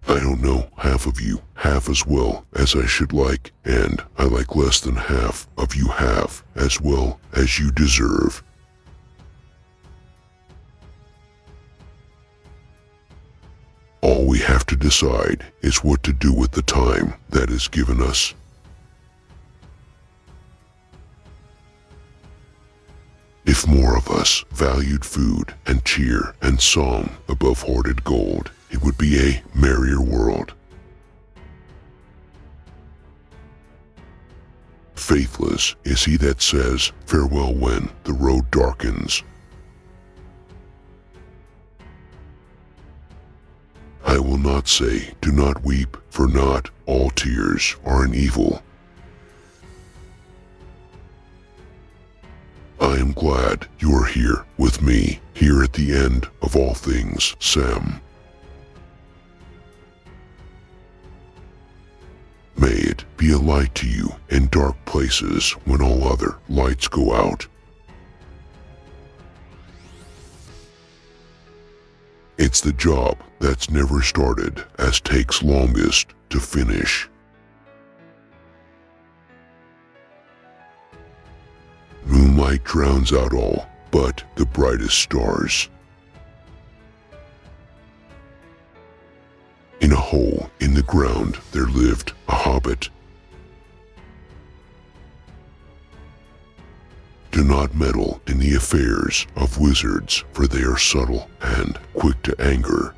I don't know half of you half as well as I should like, and I like less than half of you half as well as you deserve. All we have to decide is what to do with the time that is given us. If more of us valued food and cheer and song above hoarded gold, it would be a merrier world. Faithless is he that says farewell when the road darkens. I will not say, do not weep, for not all tears are an evil. I am glad you are here with me, here at the end of all things, Sam. May it be a light to you in dark places when all other lights go out. It's the job that's never started as takes longest to finish. Moonlight drowns out all but the brightest stars. In a hole in the ground there lived a hobbit. Do not meddle in the affairs of wizards, for they are subtle and quick to anger.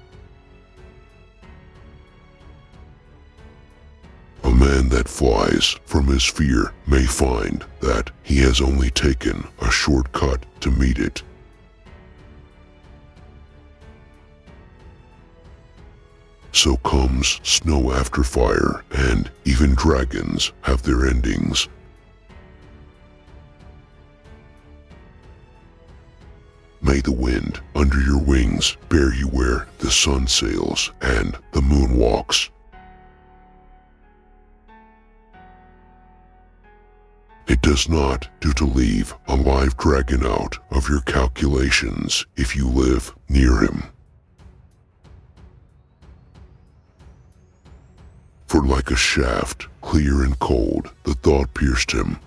A man that flies from his fear may find that he has only taken a short cut to meet it. So comes snow after fire, and even dragons have their endings. May the wind under your wings bear you where the sun sails and the moon walks. It does not do to leave a live dragon out of your calculations if you live near him. For like a shaft, clear and cold, the thought pierced him,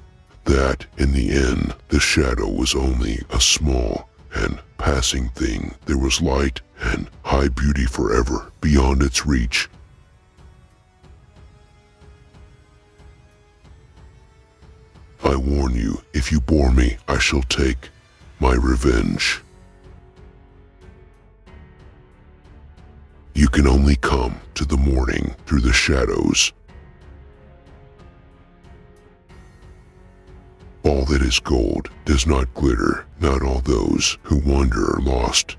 that in the end the shadow was only a small and passing thing. There was light and high beauty forever beyond its reach. I warn you, if you bore me, I shall take my revenge. You can only come to the morning through the shadows. All that is gold does not glitter, not all those who wander are lost.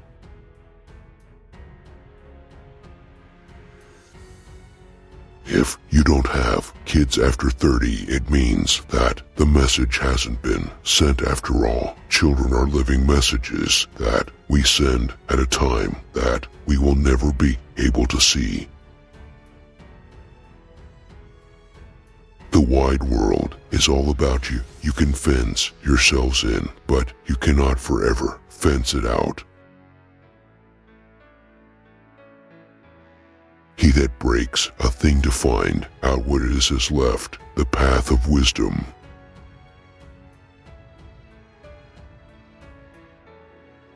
If you don't have kids after 30, it means that the message hasn't been sent after all. Children are living messages that we send at a time that we will never be able to see. The wide world is all about you. You can fence yourselves in, but you cannot forever fence it out. He that breaks a thing to find out what it is has left, the path of wisdom.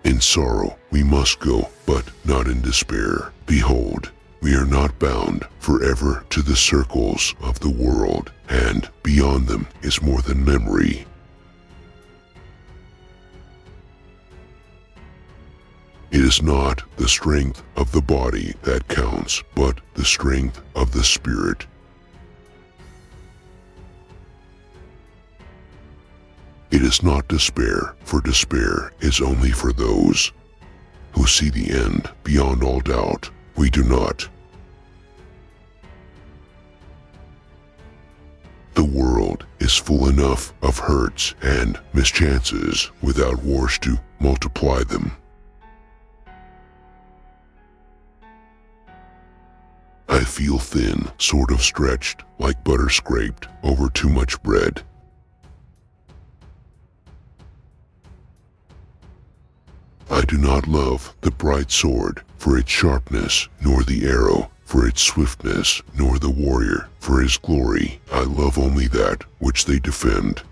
In sorrow we must go, but not in despair. Behold, we are not bound forever to the circles of the world, and beyond them is more than memory. It is not the strength of the body that counts, but the strength of the spirit. It is not despair, for despair is only for those who see the end beyond all doubt. We do not. The world is full enough of hurts and mischances without wars to multiply them. I feel thin, sort of stretched, like butter scraped over too much bread. I do not love the bright sword for its sharpness, nor the arrow for its swiftness, nor the warrior for his glory. I love only that which they defend.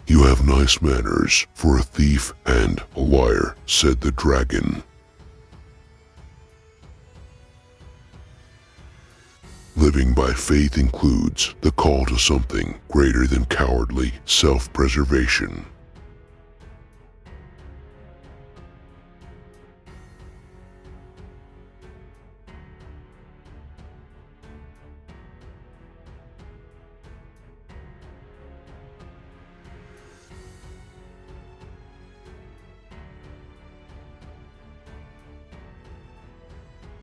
You have nice manners for a thief and a liar, said the dragon. Living by faith includes the call to something greater than cowardly self-preservation.